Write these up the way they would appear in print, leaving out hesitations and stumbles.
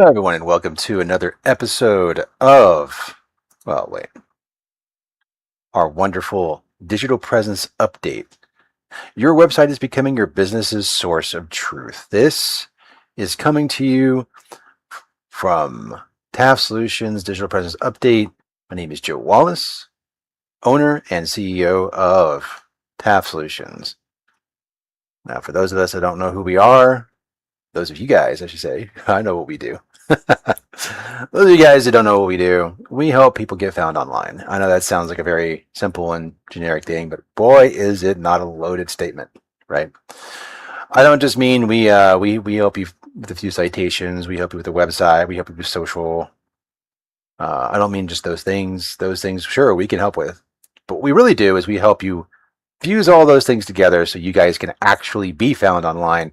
Hello, everyone, and welcome to another episode of, well, wait, our wonderful digital presence update. Your website is becoming your business's source of truth. This is coming to you from TAF Solutions Digital Presence Update. My name is Joe Wallace, owner and CEO of TAF Solutions. Now, for those of us that don't know who we are, those of you guys, I should say, I know what we do. Those of you guys that don't know what we do, we help people get found online. I know that sounds like a very simple and generic thing, but boy, is it not a loaded statement, right? I don't just mean we help you with a few citations, we help you with a website, we help you with social. I don't mean just those things. Those things, sure, we can help with. But what we really do is we help you fuse all those things together so you guys can actually be found online.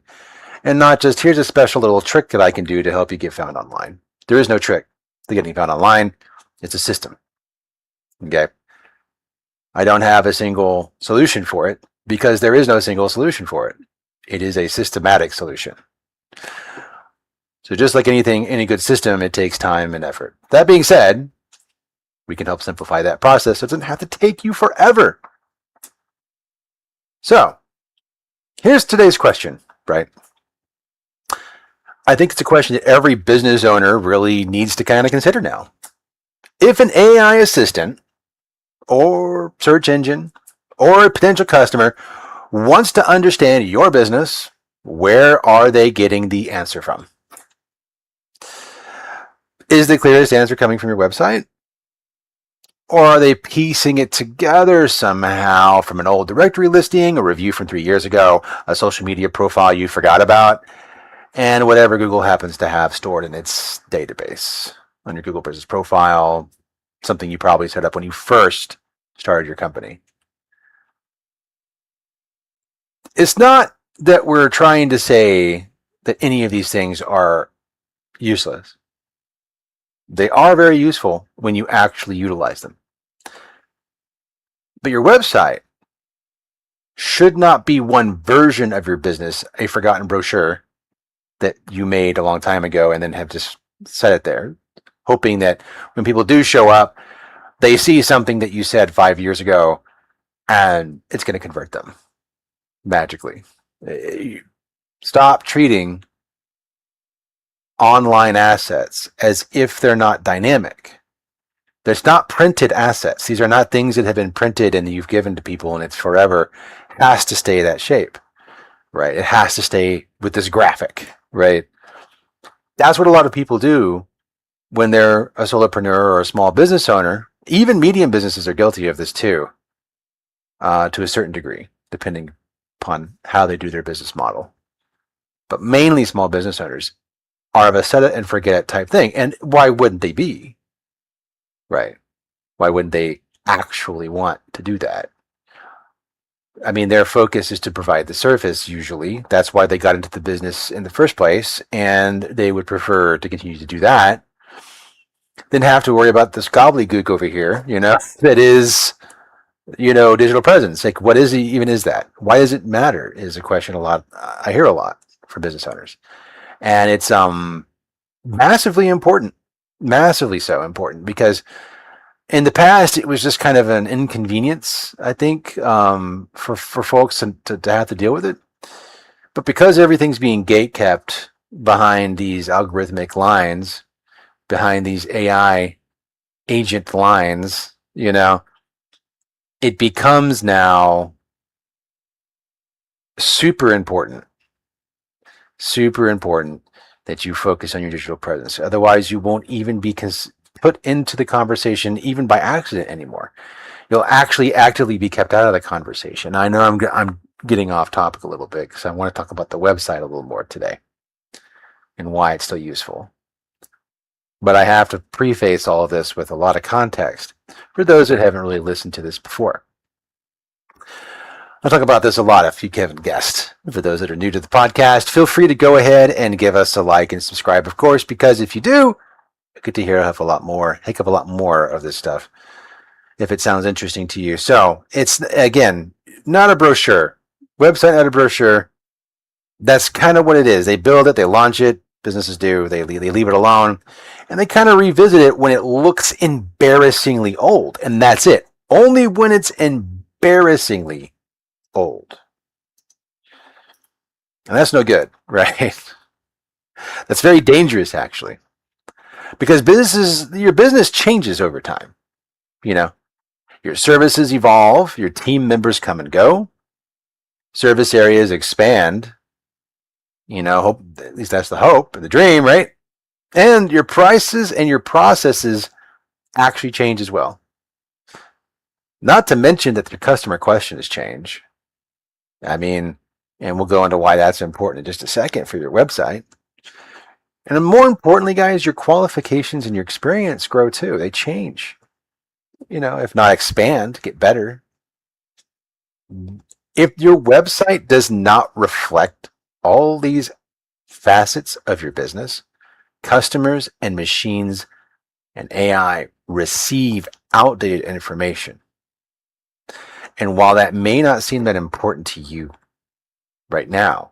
And not just, here's a special little trick that I can do to help you get found online. There is no trick to getting found online. It's a system. Okay. I don't have a single solution for it because there is no single solution for it. It is a systematic solution. So just like anything, any good system, it takes time and effort. That being said, we can help simplify that process so it doesn't have to take you forever. So here's today's question, right? I think it's a question that every business owner really needs to kind of consider now. If an AI assistant or search engine or a potential customer wants to understand your business, where are they getting the answer from? Is the clearest answer coming from your website? Or are they piecing it together somehow from an old directory listing, a review from 3 years ago, a social media profile you forgot about, and whatever Google happens to have stored in its database on your Google Business Profile, something you probably set up when you first started your company? It's not that we're trying to say that any of these things are useless. They are very useful when you actually utilize them. But your website should not be one version of your business, a forgotten brochure that you made a long time ago and then have just set it there, hoping that when people do show up, they see something that you said 5 years ago and it's going to convert them magically. Stop treating online assets as if they're not dynamic. There's not printed assets. These are not things that have been printed and you've given to people and it's forever. It has to stay that shape, right? It has to stay with this graphic, right? That's what a lot of people do when they're a solopreneur or a small business owner. Even medium businesses are guilty of this too, to a certain degree, depending upon how they do their business model. But mainly small business owners are of a set it and forget it type thing. And why wouldn't they be? Right? Why wouldn't they actually want to do that? I mean, their focus is to provide the service usually. That's why they got into the business in the first place. And they would prefer to continue to do that than have to worry about this gobbledygook over here, that is, digital presence. Like, what even is that? Why does it matter is a question I hear a lot from business owners. And it's massively important, massively so important, because in the past it was just kind of an inconvenience, I think, for folks to have to deal with it. But because everything's being gate kept behind these algorithmic lines, behind these AI agent lines, it becomes now super important that you focus on your digital presence. Otherwise, you won't even be put into the conversation even by accident anymore. You'll actually actively be kept out of the conversation. I know I'm getting off topic a little bit because I want to talk about the website a little more today and why it's still useful. But I have to preface all of this with a lot of context for those that haven't really listened to this before. I'll talk about this a lot if you haven't guessed. For those that are new to the podcast, feel free to go ahead and give us a like and subscribe, of course, because if you do, I get to hear a heck of a lot more of this stuff if it sounds interesting to you. So it's, again, not a brochure. Website, not a brochure. That's kind of what it is. They build it, they launch it, businesses do. They leave it alone, and they kind of revisit it when it looks embarrassingly old, and that's it. Only when it's embarrassingly old. And that's no good, right? That's very dangerous, actually, because your business changes over time. You know, your services evolve, your team members come and go, service areas expand. Hope, at least that's the hope, the dream, right? And your prices and your processes actually change as well. Not to mention that the customer questions change. I mean, and we'll go into why that's important in just a second for your website. And more importantly, guys, your qualifications and your experience grow too. They change. If not expand, get better. If your website does not reflect all these facets of your business, customers and machines and AI receive outdated information. And while that may not seem that important to you right now,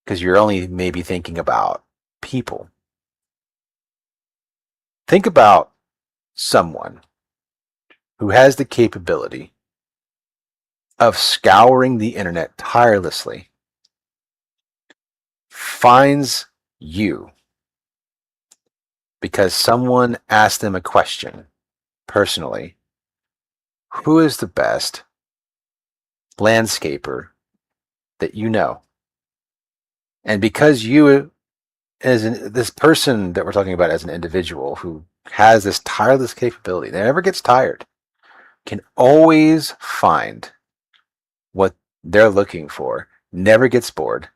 because you're only maybe thinking about people, think about someone who has the capability of scouring the internet tirelessly, finds you because someone asked them a question personally. Who is the best landscaper that you know? And because you, this person that we're talking about as an individual who has this tireless capability, that never gets tired, can always find what they're looking for, never gets bored,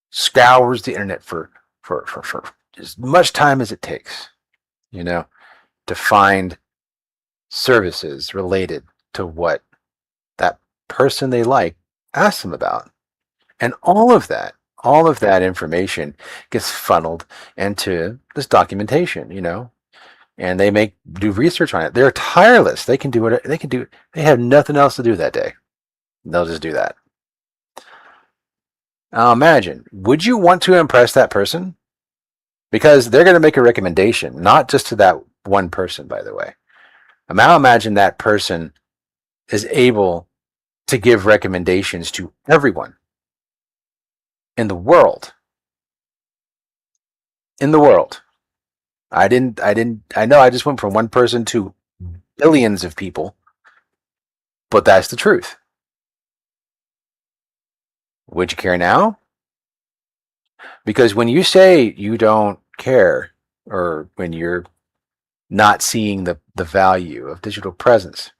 scours the internet for as much time as it takes, to find services related to what that person they like asked them about. And all of that information gets funneled into this documentation, and they do research on it. They're tireless. They can do it. They have nothing else to do that day. They'll just do that. Now imagine, would you want to impress that person? Because they're going to make a recommendation, not just to that one person, by the way. Now imagine that person is able to give recommendations to everyone in the world. In the world. I know I just went from one person to billions of people, but that's the truth. Would you care now? Because when you say you don't care, or when you're not seeing the value of digital presence,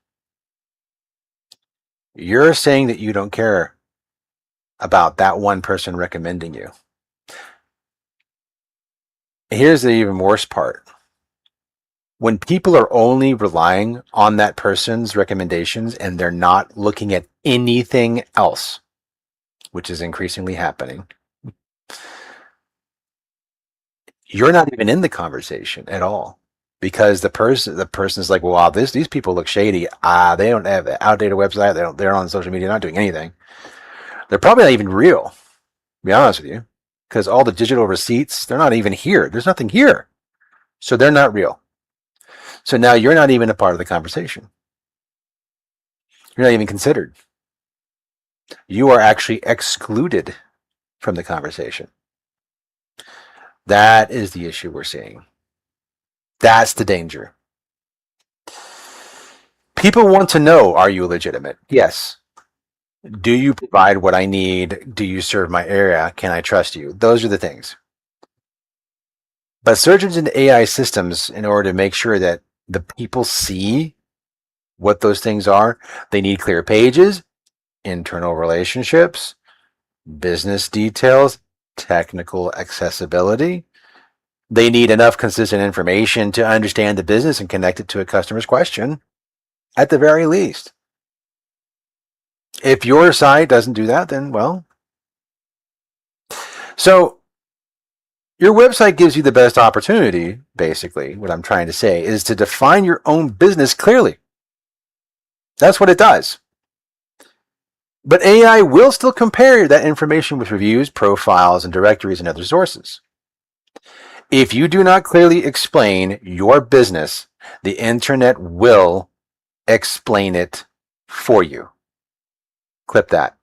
you're saying that you don't care about that one person recommending you. Here's the even worse part. When people are only relying on that person's recommendations and they're not looking at anything else, which is increasingly happening, you're not even in the conversation at all, because the person's like, well, wow, these people look shady. They don't have an outdated website. They're on social media, not doing anything. They're probably not even real, to be honest with you, because all the digital receipts, they're not even here. There's nothing here. So they're not real. So now you're not even a part of the conversation. You're not even considered. You are actually excluded from the conversation. That is the issue we're seeing. That's the danger. People want to know, are you legitimate? Yes. Do you provide what I need? Do you serve my area? Can I trust you? Those are the things. But search engine AI systems, in order to make sure that the people see what those things are, they need clear pages, internal relationships, business details, technical accessibility. They need enough consistent information to understand the business and connect it to a customer's question, at the very least. If your site doesn't do that, then, well. So your website gives you the best opportunity, basically. What I'm trying to say is to define your own business clearly. That's what it does. But AI will still compare that information with reviews, profiles, and directories and other sources. If you do not clearly explain your business, the internet will explain it for you. Clip that.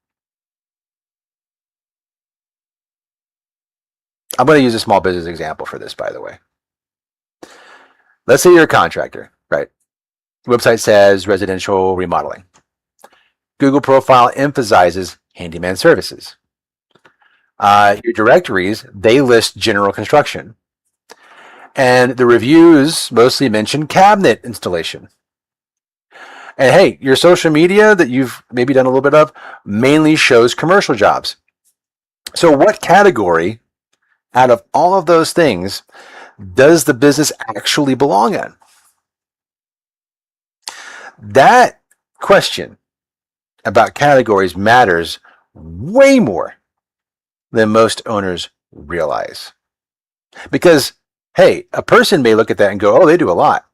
I'm going to use a small business example for this, by the way. Let's say you're a contractor, right? Website says residential remodeling. Google profile emphasizes handyman services. Your directories, they list general construction. And the reviews mostly mention cabinet installation. And hey, your social media that you've maybe done a little bit of mainly shows commercial jobs. So, what category out of all of those things does the business actually belong in? That question about categories matters way more than most owners realize. Because, hey, a person may look at that and go, oh, they do a lot.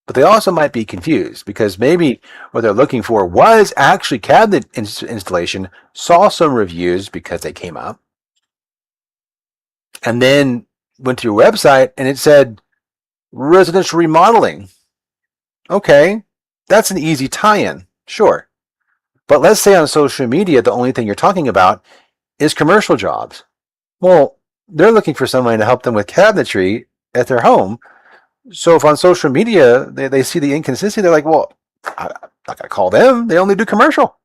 But they also might be confused because maybe what they're looking for was actually cabinet installation, saw some reviews because they came up, and then went to your website and it said residential remodeling. Okay, that's an easy tie-in, sure. But let's say on social media, the only thing you're talking about is commercial jobs. Well, they're looking for somebody to help them with cabinetry at their home. So if on social media they see the inconsistency, they're like, well, I'm not going to call them. They only do commercial.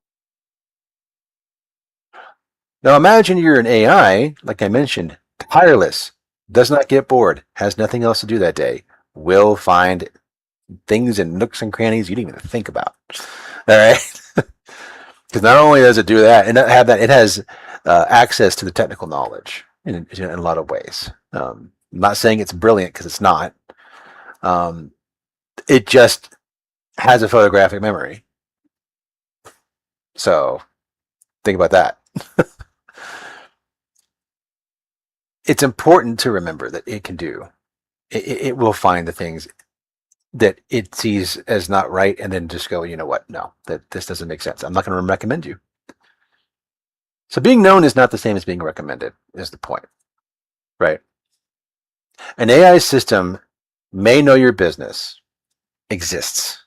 Now imagine you're an AI, like I mentioned, tireless, does not get bored, has nothing else to do that day, will find things and nooks and crannies you didn't even think about. All right. Because not only does it do that and have that, it has access to the technical knowledge in a lot of ways. I'm not saying it's brilliant because it's not. It just has a photographic memory. So think about that. It's important to remember that it can do. It will find the things that it sees as not right and then just go, you know what? No, that this doesn't make sense. I'm not going to recommend you. So being known is not the same as being recommended, is the point, right? An AI system may know your business exists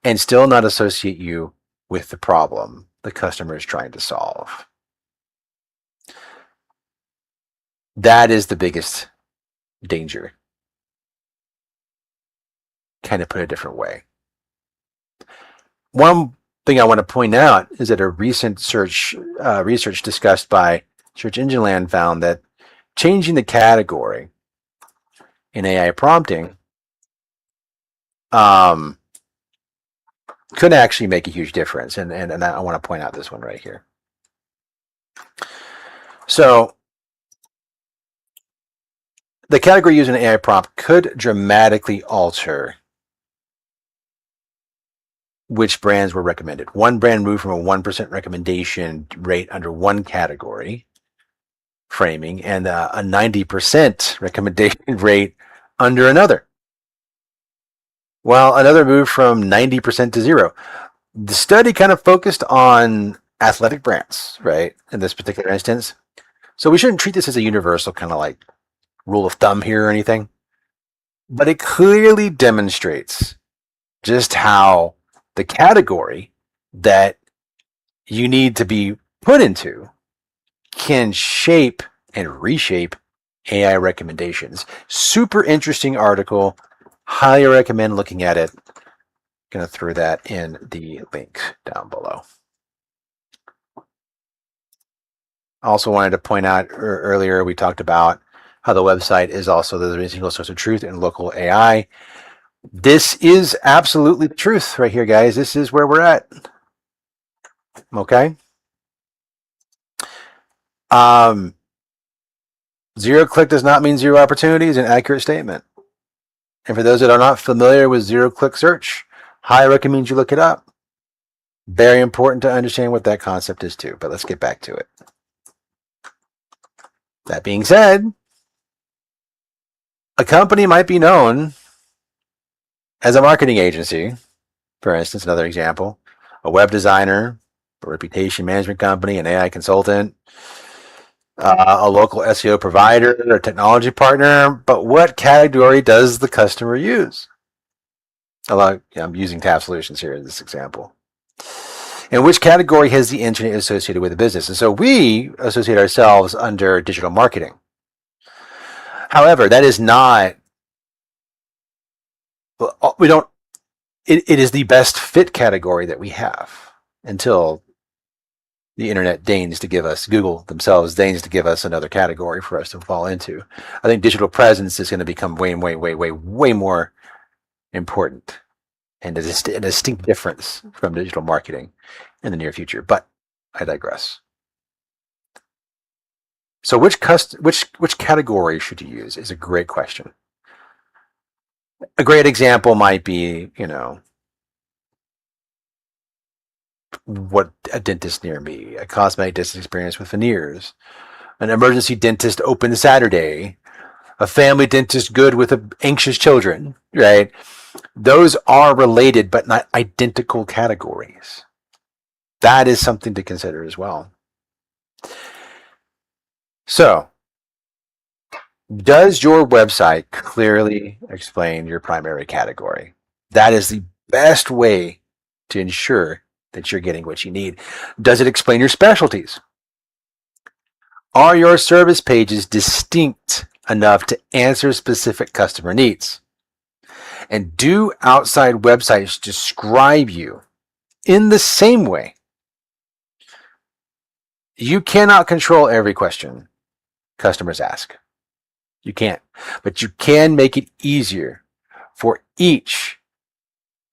and still not associate you with the problem the customer is trying to solve. That is the biggest danger. Kind of put a different way. One thing I want to point out is that a recent research discussed by Search Engine Land found that changing the category in AI prompting could actually make a huge difference. And I want to point out this one right here. So the category using an AI prompt could dramatically alter which brands were recommended. One brand moved from a 1% recommendation rate under one category framing and a 90% recommendation rate under another. While another moved from 90% to zero. The study kind of focused on athletic brands, right? In this particular instance. So we shouldn't treat this as a universal kind of like rule of thumb here or anything. But it clearly demonstrates just how the category that you need to be put into can shape and reshape AI recommendations. Super interesting article. Highly recommend looking at it. Going to throw that in the link down below. Also wanted to point out earlier, we talked about how the website is also the single source of truth in local AI. This is absolutely the truth right here, guys. This is where we're at. Okay. Zero click does not mean zero opportunity is an accurate statement. And for those that are not familiar with zero click search, highly recommend you look it up. Very important to understand what that concept is too, but let's get back to it. That being said, a company might be known as a marketing agency, for instance, another example, a web designer, a reputation management company, an AI consultant, a local SEO provider, or technology partner, but what category does the customer use? I'm using Tab Solutions here in this example. And which category has the internet associated with the business? And so we associate ourselves under digital marketing. However, that is not, we don't, it is the best fit category that we have until the internet deigns to give us, Google themselves deigns to give us another category for us to fall into. I think digital presence is going to become way more important and a distinct difference from digital marketing in the near future. But I digress. So which category should you use is a great question. A great example might be, what a dentist near me, a cosmetic dentist experience with veneers, an emergency dentist open Saturday, a family dentist good with anxious children, right? Those are related but not identical categories. That is something to consider as well. So, does your website clearly explain your primary category? That is the best way to ensure that you're getting what you need. Does it explain your specialties? Are your service pages distinct enough to answer specific customer needs? And do outside websites describe you in the same way? You cannot control every question customers ask. You can't. But you can make it easier for each,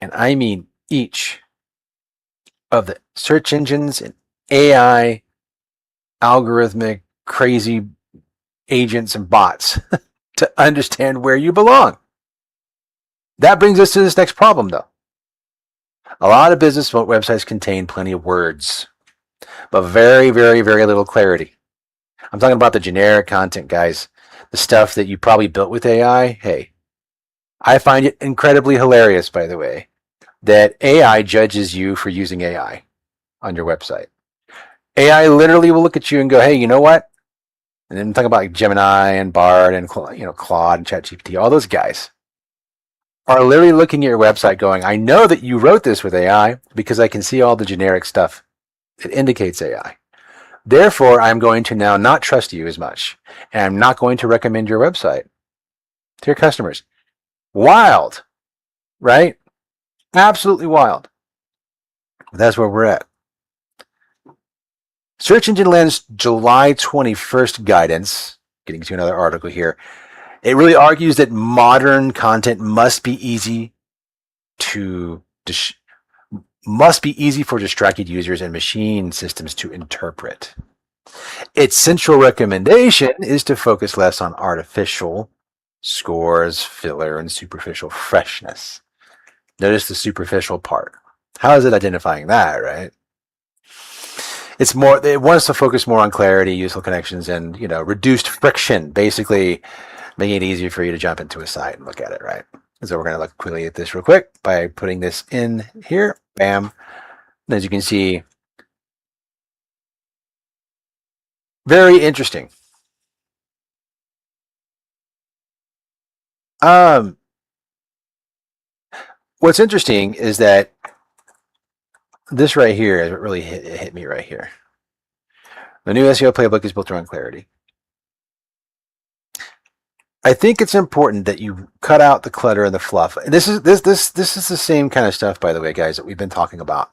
and I mean each, of the search engines and AI, algorithmic, crazy agents and bots to understand where you belong. That brings us to this next problem, though. A lot of business websites contain plenty of words, but very little clarity. I'm talking about the generic content, guys. The stuff that you probably built with AI. Hey, I find it incredibly hilarious, by the way, that AI judges you for using AI on your website. AI literally will look at you and go, hey, you know what? And then I'm talking about like Gemini and Bard and Claude and ChatGPT. All those guys are literally looking at your website going, I know that you wrote this with AI because I can see all the generic stuff that indicates AI. Therefore, I'm going to now not trust you as much, and I'm not going to recommend your website to your customers. Wild, right? Absolutely wild. That's where we're at. Search Engine Land's July 21st guidance, getting to another article here, it really argues that modern content must be easy for distracted users and machine systems to interpret. Its central recommendation is to focus less on artificial scores, filler, and superficial freshness. Notice the superficial part. How is it identifying that, right? It wants to focus more on clarity, useful connections, and reduced friction, basically making it easier for you to jump into a site and look at it, right? So we're going to look quickly at this real quick by putting this in here. Bam. And as you can see, very interesting. What's interesting is that this right here is what really hit me right here. The new SEO playbook is built around clarity. I think it's important that you cut out the clutter and the fluff. This is the same kind of stuff, by the way, guys, that we've been talking about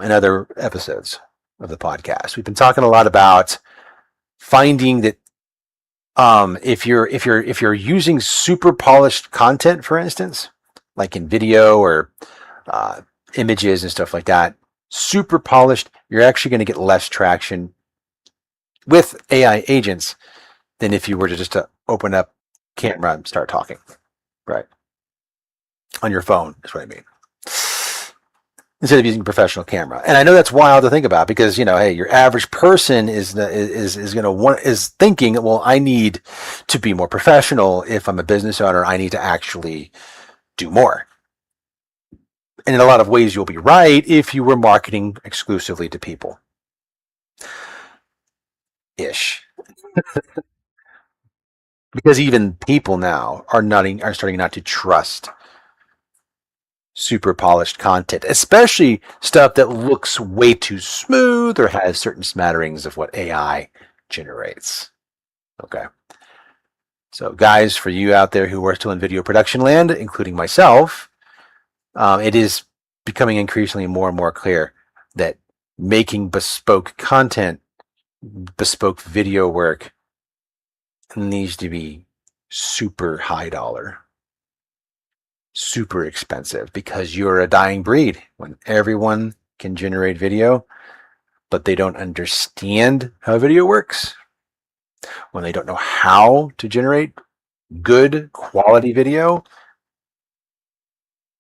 in other episodes of the podcast. We've been talking a lot about finding that if you're using super polished content, for instance, like in video or images and stuff like that, super polished, you're actually going to get less traction with AI agents than if you were to just open up camera and start talking, right? On your phone is what I mean. Instead of using a professional camera. And I know that's wild to think about because, hey, your average person is thinking, well, I need to be more professional. If I'm a business owner, I need to actually do more. And in a lot of ways, you'll be right if you were marketing exclusively to people. Ish. Because even people now are starting not to trust super polished content, especially stuff that looks way too smooth or has certain smatterings of what AI generates. Okay. So, guys, for you out there who are still in video production land, including myself, it is becoming increasingly more and more clear that making bespoke content, bespoke video work needs to be super high dollar, super expensive because you're a dying breed. When everyone can generate video, but they don't understand how video works, when they don't know how to generate good quality video,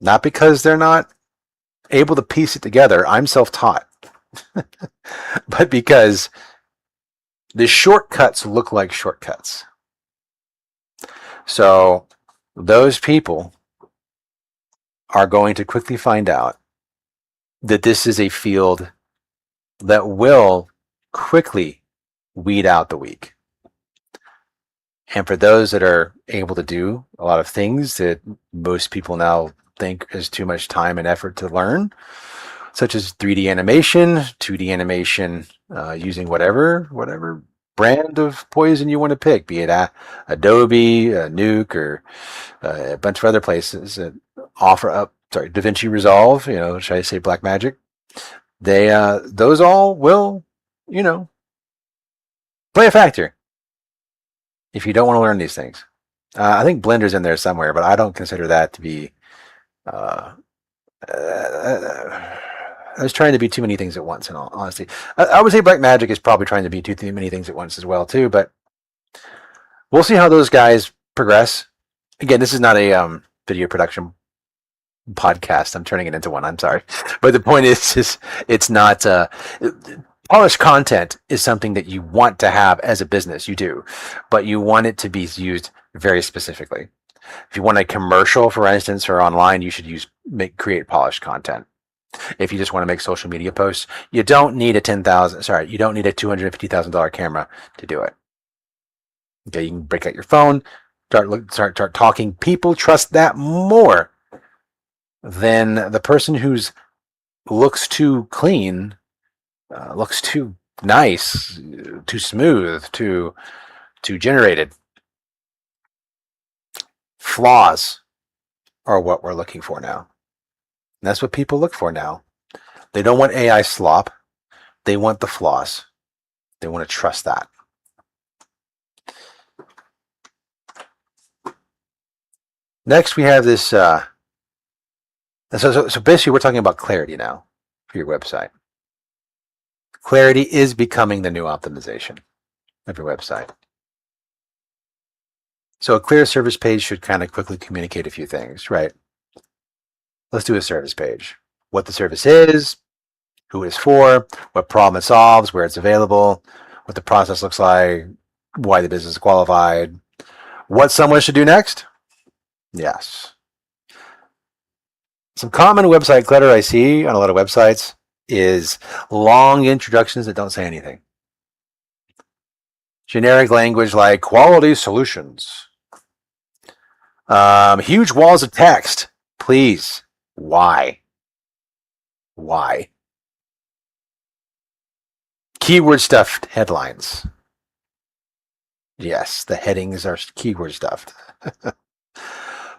not because they're not able to piece it together, I'm self taught, but because the shortcuts look like shortcuts. So those people are going to quickly find out that this is a field that will quickly weed out the weak. And for those that are able to do a lot of things that most people now think is too much time and effort to learn, such as 3D animation, 2D animation, using whatever brand of poison you want to pick, be it Adobe, Nuke, or a bunch of other places that offer up. Sorry, DaVinci Resolve. Should I say Blackmagic? They those all will, you know, play a factor if you don't want to learn these things. I think Blender's in there somewhere, but I don't consider that to be. Uh, I was trying to be too many things at once. In all honesty, I would say Blackmagic is probably trying to be too many things at once as well too. But we'll see how those guys progress. Again, this is not a video production podcast. I'm turning it into one. I'm sorry, but the point is it's not. Polished content is something that you want to have as a business. You do, but you want it to be used very specifically. If you want a commercial, for instance, or online, you should create polished content. If you just want to make social media posts, you don't need a you don't need a $250,000 camera to do it. Okay, you can break out your phone, start talking. People trust that more than the person who's looks too clean, looks too nice, too smooth, too generated. Flaws are what we're looking for now. And that's what people look for now. They don't want AI slop. They want the flaws. They want to trust that. Next, we have this. So basically, we're talking about clarity now for your website. Clarity is becoming the new optimization of your website. So a clear service page should kind of quickly communicate a few things, right? Let's do a service page. What the service is, who it's for, what problem it solves, where it's available, what the process looks like, why the business is qualified, what someone should do next. Yes. Some common website clutter I see on a lot of websites is long introductions that don't say anything. Generic language like quality solutions. Huge walls of text. Please. Why? Why? Keyword stuffed headlines. Yes, the headings are keyword stuffed.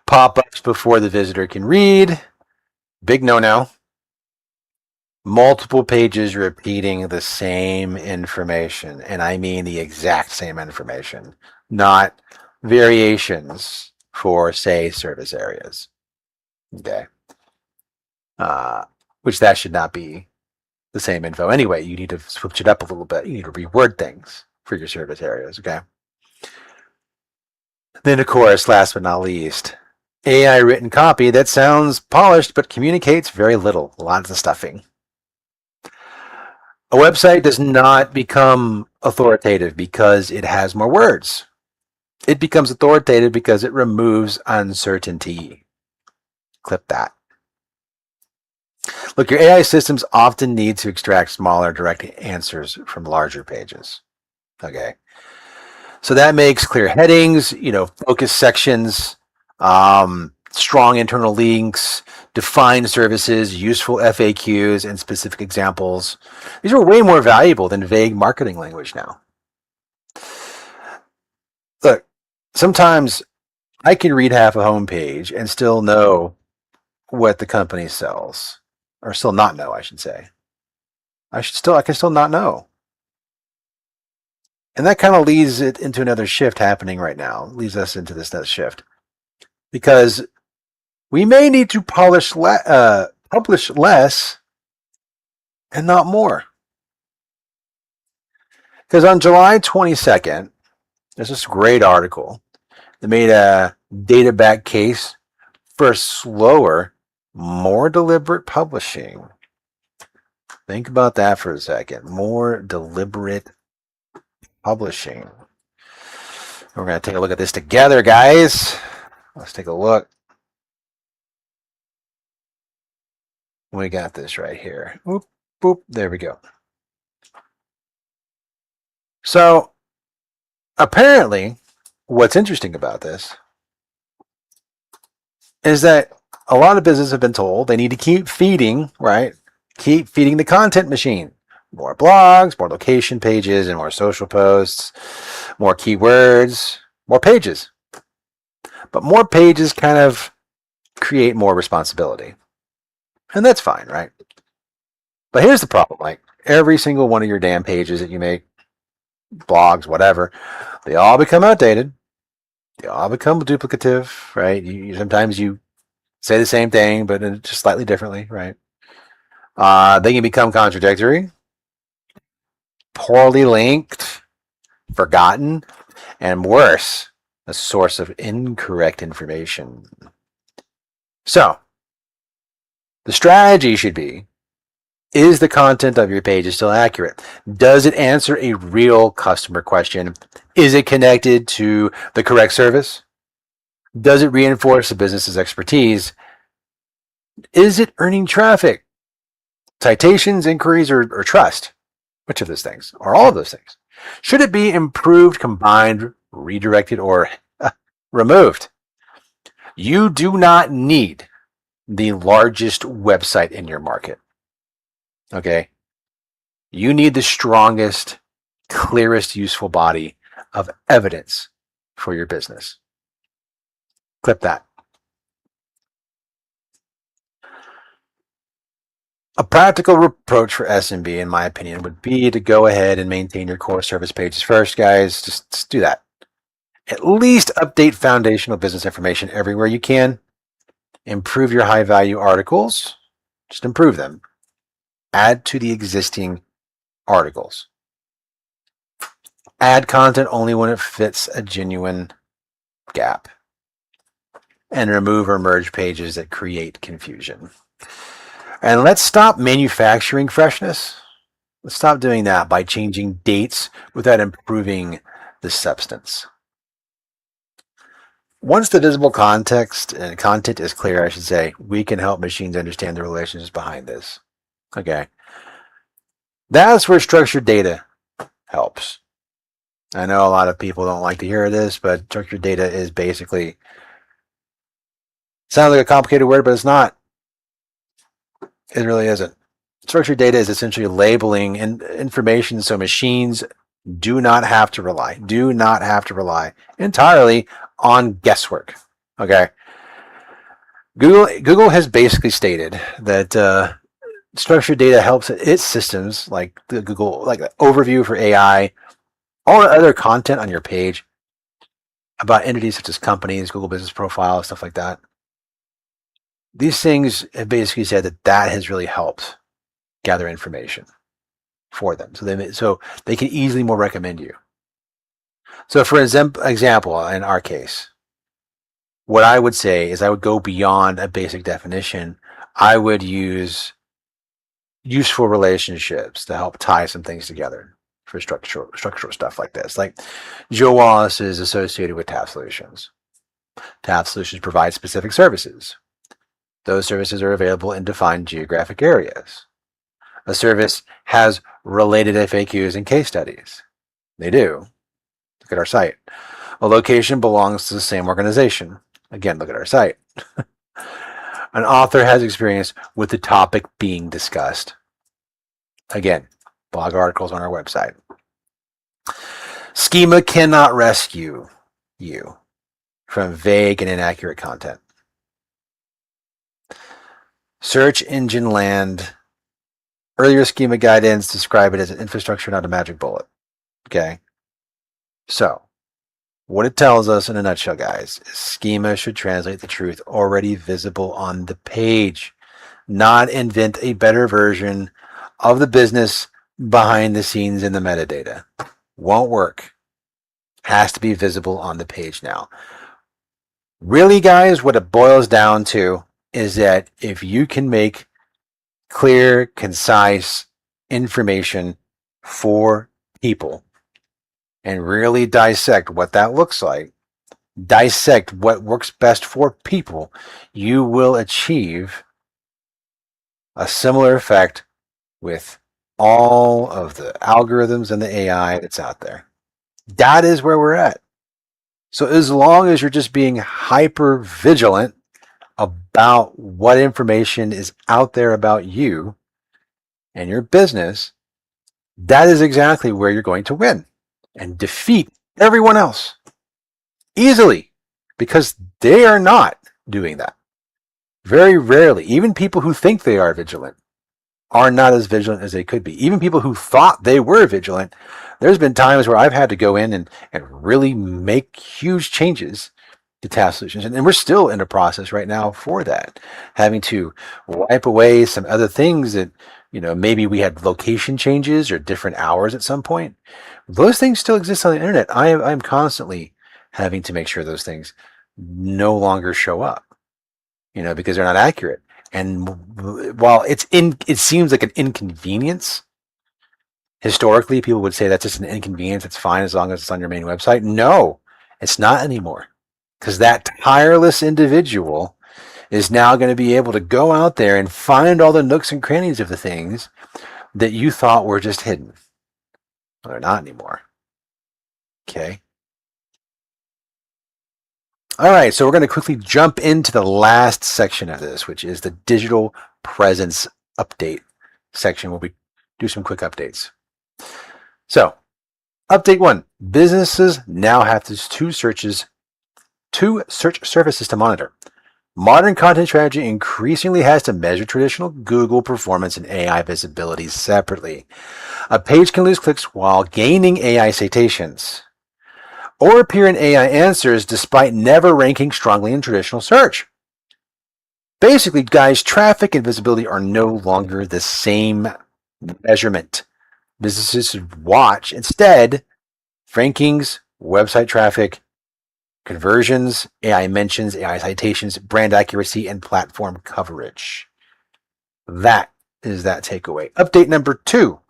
Pop-ups before the visitor can read. Big no-no. Multiple pages repeating the same information, and I mean the exact same information, not variations for, say, service areas. Okay. Which that should not be the same info anyway. You need to switch it up a little bit. You need to reword things for your service areas. Okay. Then, of course, last but not least, AI written copy that sounds polished but communicates very little. Lots of stuffing. A website does not become authoritative because it has more words. It becomes authoritative because it removes uncertainty. Clip that. Look, your AI systems often need to extract smaller direct answers from larger pages. Okay. So that makes clear headings, focus sections, strong internal links, defined services, useful FAQs, and specific examples. These are way more valuable than vague marketing language now. Look, sometimes I can read half a homepage and still know what the company sells, or still not know, I should say. I can still not know. And that kind of leads it into another shift happening right now, leads us into this next shift. Because we may need to publish less and not more. Because on July 22nd, there's this great article that made a data back case for slower, more deliberate publishing. Think about that for a second. More deliberate publishing. We're going to take a look at this together, guys. Let's take a look. We got this right here. Boop, boop. There we go. So, apparently, what's interesting about this is that a lot of businesses have been told they need to keep feeding, right? Keep feeding the content machine. More blogs, more location pages, and more social posts, more keywords, more pages. But more pages kind of create more responsibility. And that's fine, right? But here's the problem. Like every single one of your damn pages that you make, blogs, whatever, they all become outdated. They all become duplicative, right? Sometimes you say the same thing, but just slightly differently, right? They can become contradictory, poorly linked, forgotten, and worse, a source of incorrect information. So, the strategy should be, is the content of your page still accurate? Does it answer a real customer question? Is it connected to the correct service? Does it reinforce the business's expertise? Is it earning traffic, citations, inquiries, or trust? Which of those things? Or all of those things? Should it be improved, combined, redirected, or removed? You do not need the largest website in your market. Okay? You need the strongest, clearest, useful body of evidence for your business. Clip that. A practical approach for SMB, in my opinion, would be to go ahead and maintain your core service pages first, guys. Just do that. At least update foundational business information everywhere you can. Improve your high value articles. Just improve them. Add to the existing articles. Add content only when it fits a genuine gap. And remove or merge pages that create confusion. And let's stop manufacturing freshness. Let's stop doing that by changing dates without improving the substance. Once the visible context and content is clear, I should say, we can help machines understand the relationships behind this. Okay. That's where structured data helps. I know a lot of people don't like to hear this, but structured data is basically, sounds like a complicated word, but it's not. It really isn't. Structured data is essentially labeling information so machines do not have to rely entirely on guesswork. Okay. Google has basically stated that structured data helps its systems, like the Google, like the overview for AI, all the other content on your page about entities such as companies, Google Business Profile, stuff like that. These things have basically said that has really helped gather information for them, so they can easily more recommend you. So, for example, in our case, what I would say is I would go beyond a basic definition. I would use useful relationships to help tie some things together for structural stuff like this. Like Joe Wallace is associated with TAF Solutions. TAF Solutions provides specific services. Those services are available in defined geographic areas. A service has related FAQs and case studies. They do. at our site. A location belongs to the same organization. Again, look at our site. An author has experience with the topic being discussed. Again, blog articles on our website. Schema cannot rescue you from vague and inaccurate content. Search engine land. Earlier schema guidance describe it as an infrastructure, not a magic bullet. Okay? So, what it tells us in a nutshell, guys, is schema should translate the truth already visible on the page, not invent a better version of the business behind the scenes in the metadata. Won't work. Has to be visible on the page now. Really, guys, what it boils down to is that if you can make clear, concise information for people and really dissect what that looks like, dissect what works best for people, you will achieve a similar effect with all of the algorithms and the AI that's out there. That is where we're at. So as long as you're just being hyper vigilant about what information is out there about you and your business, that is exactly where you're going to win and defeat everyone else easily, because they are not doing that. Very rarely, even people who think they are vigilant are not as vigilant as they could be. Even people who thought they were vigilant, there's been times where I've had to go in and really make huge changes to task solutions. And we're still in a process right now for that, having to wipe away some other things that, maybe we had location changes or different hours at some point. Those things still exist on the internet. I'm constantly having to make sure those things no longer show up, because they're not accurate. And while it seems like an inconvenience, historically, people would say that's just an inconvenience. It's fine as long as it's on your main website. No, it's not anymore. Because that tireless individual is now going to be able to go out there and find all the nooks and crannies of the things that you thought were just hidden. Well, they're not anymore. Okay. All right, so we're going to quickly jump into the last section of this, which is the digital presence update section, where we do some quick updates. So, update 1. Businesses now have two search surfaces to monitor. Modern content strategy increasingly has to measure traditional Google performance and AI visibility separately. A page can lose clicks while gaining AI citations, or appear in AI answers despite never ranking strongly in traditional search. Basically, guys, traffic and visibility are no longer the same measurement. Businesses should watch instead rankings, website traffic, conversions, AI mentions, AI citations, brand accuracy, and platform coverage. That is that takeaway. Update number 2.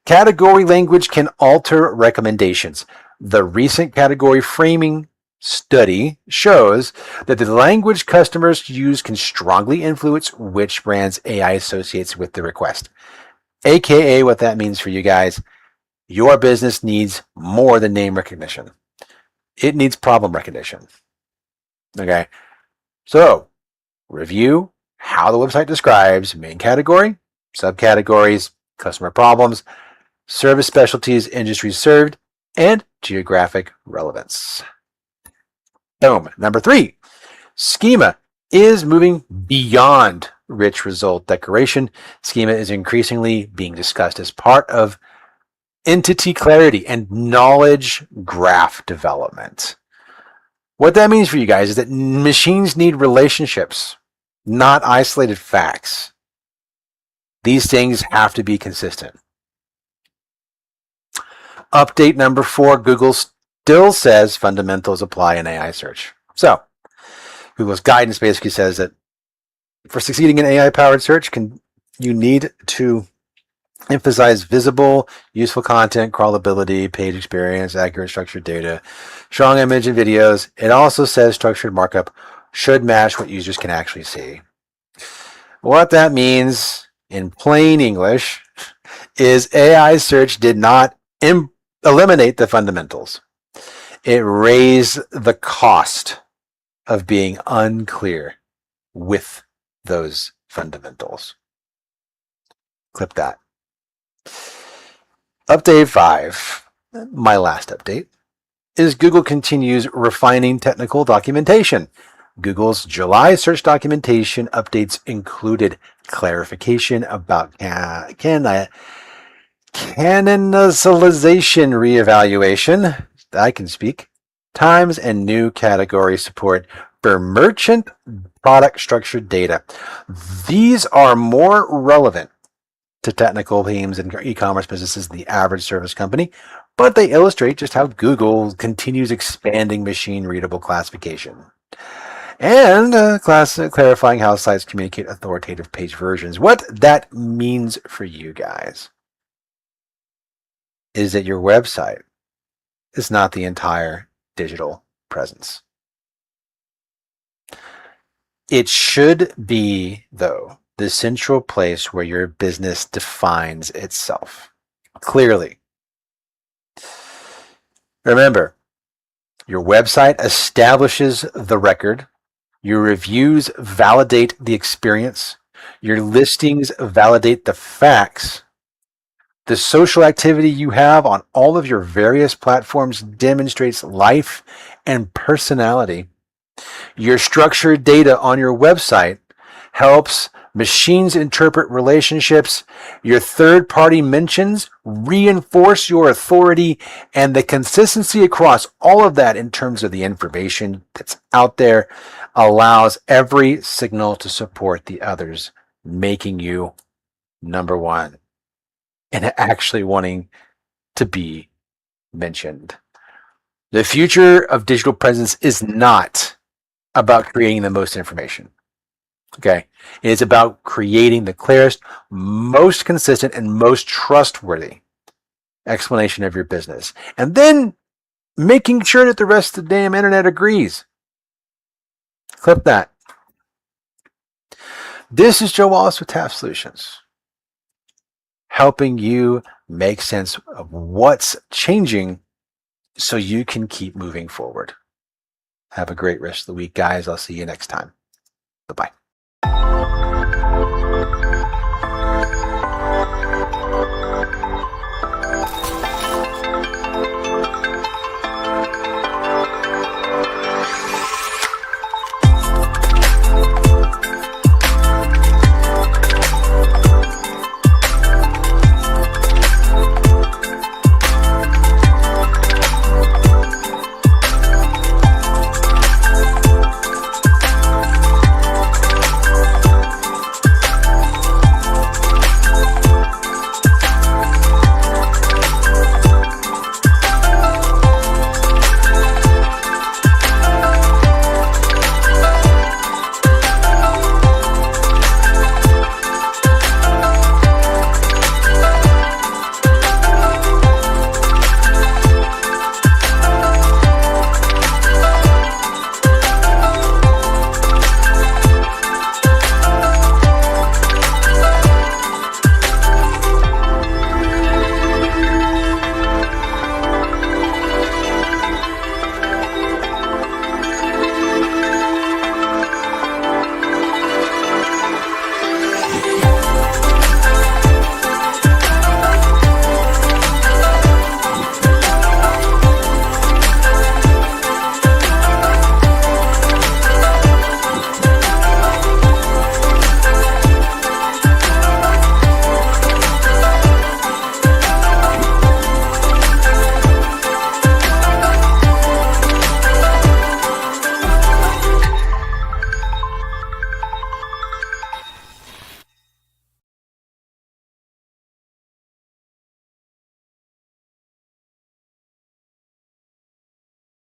Category language can alter recommendations. The recent category framing study shows that the language customers use can strongly influence which brands AI associates with the request. AKA, what that means for you guys, your business needs more than name recognition. It needs problem recognition. Okay, so review how the website describes main category, subcategories, customer problems, service specialties, industries served, and geographic relevance. Boom. Number 3, schema is moving beyond rich result decoration. Schema is increasingly being discussed as part of entity clarity and knowledge graph development. What that means for you guys is that machines need relationships, not isolated facts. These things have to be consistent. Update number 4, Google still says fundamentals apply in AI search. So, Google's guidance basically says that for succeeding in AI-powered search, you need to emphasize visible, useful content, crawlability, page experience, accurate structured data, strong image and videos. It also says structured markup should match what users can actually see. What that means in plain English is AI search did not eliminate the fundamentals. It raised the cost of being unclear with those fundamentals. Clip that. Update 5, my last update, is Google continues refining technical documentation. Google's July search documentation updates included clarification about canonicalization reevaluation, I can speak, times, and new category support for merchant product structured data. These are more relevant to technical themes and e-commerce businesses than the average service company, but they illustrate just how Google continues expanding machine-readable classification and clarifying how sites communicate authoritative page versions. What that means for you guys is that your website is not the entire digital presence. It should be, though, the central place where your business defines itself clearly. Remember, your website establishes the record. Your reviews validate the experience. Your listings validate the facts. The social activity you have on all of your various platforms demonstrates life and personality. Your structured data on your website helps machines interpret relationships. Your third-party mentions reinforce your authority, and the consistency across all of that in terms of the information that's out there allows every signal to support the others, making you number one and actually wanting to be mentioned. The future of digital presence is not about creating the most information. Okay. It's about creating the clearest, most consistent, and most trustworthy explanation of your business. And then making sure that the rest of the damn internet agrees. Clip that. This is Joe Wallace with Taft Solutions, helping you make sense of what's changing so you can keep moving forward. Have a great rest of the week, guys. I'll see you next time. Bye-bye.